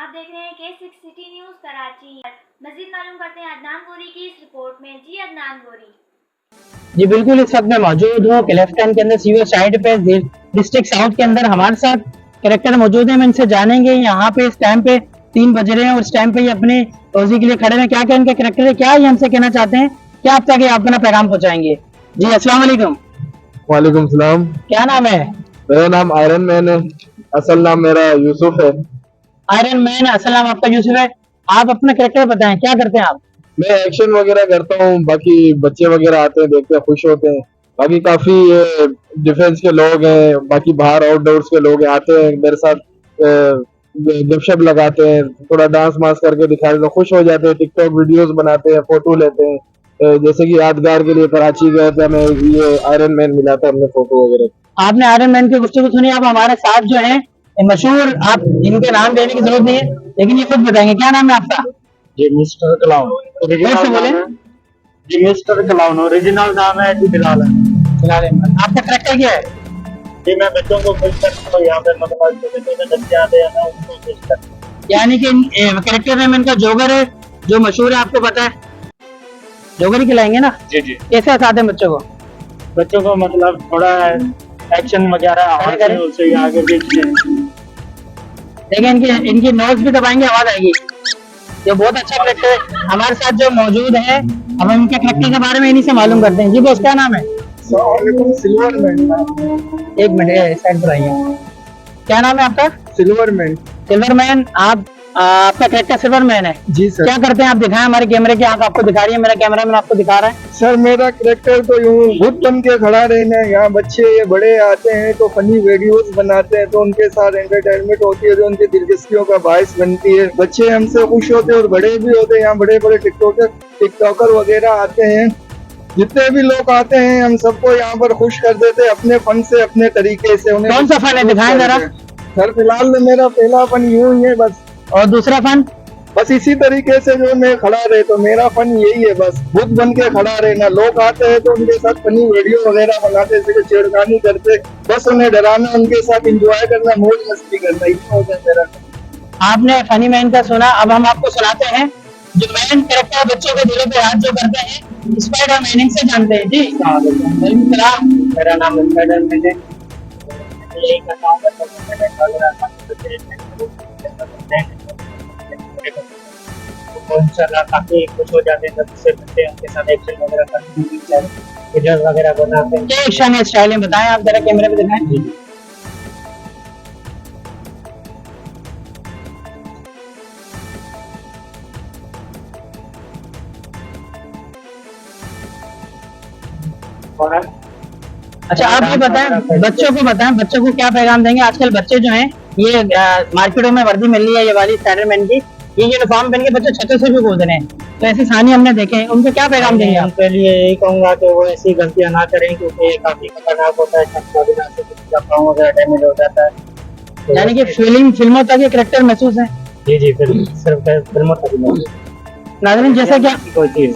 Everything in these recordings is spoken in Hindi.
आप देख रहे हैं K6 सिटी न्यूज कराची। मजीद मालूम करते हैं अदनान गोरी की इस रिपोर्ट में। जी अदनान गोरी। जी बिल्कुल, इस वक्त मैं मौजूद हूँ क्लिफ्टन के अंदर सीवर साइड पे डिस्ट्रिक्ट साउथ के अंदर। हमारे साथ कैरेक्टर मौजूद है, हम इनसे जानेंगे यहाँ पे इस टाइम पे 3 बज रहे हैं और इस टाइम पे ये अपनी रोजी के लिए खड़े हैं। क्या क्या इनका कैरेक्टर है, क्या ये हमसे कहना चाहते हैं, क्या आप तक आप अपना पैगाम पहुंचाएंगे? जी अस्सलाम वालेकुम। वालेकुम सलाम। क्या नाम है? मेरा नाम आयरन मैन है। असल नाम मेरा यूसुफ है। आयरन मैन, असल नाम आपका यूसुफ है। आप अपना कैरेक्टर बताएं, क्या करते हैं आप? मैं एक्शन वगैरह करता हूँ, बाकी बच्चे वगैरह आते हैं, देखते हैं, खुश होते हैं। बाकी काफी डिफेंस के लोग हैं, बाकी बाहर आउटडोर्स के लोग आते हैं मेरे साथ, गपशप लगाते हैं, थोड़ा डांस मांस करके दिखा देते हैं, खुश हो जाते हैं, टिकटॉक वीडियोस बनाते हैं, फोटो लेते हैं। जैसे कि यादगार के लिए कराची गए थे, हमें ये आयरन मैन मिला था, हमने फोटो वगैरह। आपने आयरन मैन की गुफ्तगू सुनी, आप हमारे साथ जो है मशहूर, आप इनके नाम देने की जरूरत नहीं है लेकिन ये खुद बताएंगे। क्या नाम है आपका? जी मिस्टर क्लाउन। कैसे बोले? जी मिस्टर क्लाउन, ओरिजिनल नाम है जी बिलाल फिलहाल आपका कैरेक्टर क्या है? जी मैं बच्चों को खुश करता हूँ, यहाँ पे मतलब छोटे बच्चे आते हैं ना, उनको खुश करता हूँ। यानी कि कैरेक्टर नेम इनका जोगर है, जो मशहूर है, आपको पता है। जोगर ही खिलाएंगे ना? जी जी। कैसे हंसाते हैं बच्चों को? बच्चों को मतलब थोड़ा एक्शन वगैरह आवाज है, उससे आगे देखते हैं। देखिए इनकी इनकी नोज भी दबाएंगे, आवाज आएगी। ये बहुत अच्छा कैरेक्टर है। हमारे साथ जो मौजूद है, हम इनके कैरेक्टर के बारे में इन्हीं से मालूम करते हैं। जी बॉस, क्या नाम है? Silver man. एक मिनट साइड पर आइए। क्या नाम है आपका? Silver man. Silver man. आप आपका कैरेक्टर सिल्वर मैन है? जी सर। क्या करते हैं आप? दिखाएं, हमारे कैमरे की आंख आपको दिखा रही है, मेरा कैमरामैन आपको दिखा रहा है। सर मेरा कैरेक्टर तो यूं भूत बन के खड़ा रहना है। यहाँ बच्चे ये बड़े आते हैं तो फनी वीडियोस बनाते हैं, तो उनके साथ एंटरटेनमेंट होती है, जो उनकी दिलचस्पियों का बायस बनती है। बच्चे हमसे खुश होते हैं और बड़े भी होते हैं। यहाँ बड़े बड़े टिकटॉकर वगैरह आते हैं, जितने भी लोग आते हैं हम सबको यहाँ पर खुश कर देते हैं अपने फन से, अपने तरीके से। उन्हें कौन सा फन है, दिखाएं जरा। सर फिलहाल मेरा पहला फन यूं ही है बस। और दूसरा फन? बस इसी तरीके से जो मैं खड़ा रहे, तो मेरा फन यही है, बस भूत बन के खड़ा रहना। लोग आते हैं तो उनके साथ फनी वीडियो वगैरह बनाते, छेड़खानी करते, बस उन्हें डराना, उनके साथ एंजॉय करना, मौज मस्ती करना, ये होता है मेरा। आपने फनी मैन का सुना, अब हम आपको सुनाते हैं जो मैन कैरेक्टर बच्चों के दिलों पे हाथ जो करते हैं, स्पाइडर मैनिंग से जानते हैं। जी सलाम। मेरा नाम स्पाइडर मैन है। यही करता हूँ, तो इंशाल्लाह काफी खुश हो जाते हैं जब से बच्चे उनके साथ एक्शन वगैरह करते हैं, वीडियो वगैरह बनाते हैं। क्या एक्शन है, स्टाइल है, बताएं आप जरा, कैमरे पे दिखाएं। अच्छा आप ये बताएं, बच्चों को क्या पैगाम देंगे? आजकल बच्चे जो हैं ये मार्केटों में वर्दी मिल रही है ये वाली स्पाइडरमैन की, ये यूनिफॉर्म पहन के बच्चे छतों से भी कूद रहे हैं, तो ऐसे सानी हमने देखे हैं, उनको क्या पैगाम देंगे आप? उनके लिए यही कहूंगा कि वो ऐसी गलतियां ना करें, क्योंकि ये काफी खतरनाक होता है। छत वगैरह से किसी पाँव वगैरह डैमेज हो जाता है। यानी कि फिल्मों तक ये कैरेक्टर महसूस है। जी जी, सिर्फ फिल्मों तक ही। नाज़रीन जैसा कि कोई चीज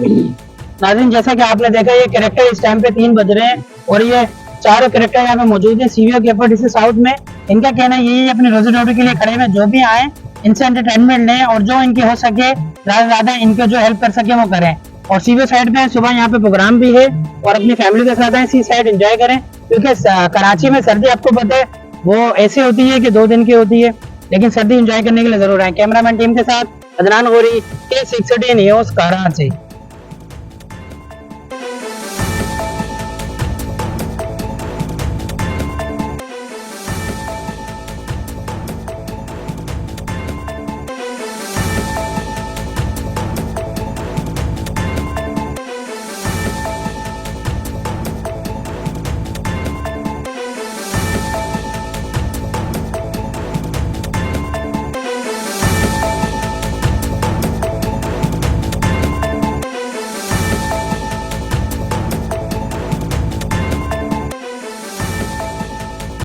आपने देखा, ये कैरेक्टर इस टाइम पे 3 बज रहे हैं और ये चारों कैरेक्टर यहाँ पे मौजूद है सीवीओ के ऊपर डिस्ट्रिक्ट साउथ में। इनका कहना यही है, अपने रोजी रोटी के लिए खड़े हुए, जो भी आए इनसे एंटरटेनमेंट लें और जो इनकी हो सके ज्यादा से ज्यादा इनको जो हेल्प कर सके वो करें। और सीवीओ साइड पे सुबह यहाँ पे प्रोग्राम भी है और अपनी फैमिली के साथ सी साइड एंजॉय करें, क्योंकि कराची में सर्दी आपको पता है वो ऐसी होती है कि 2 दिन की होती है, लेकिन सर्दी एंजॉय करने के लिए जरूर आए। कैमरामैन टीम के साथ अदनान गोरी, K6 सिटी न्यूज कराची।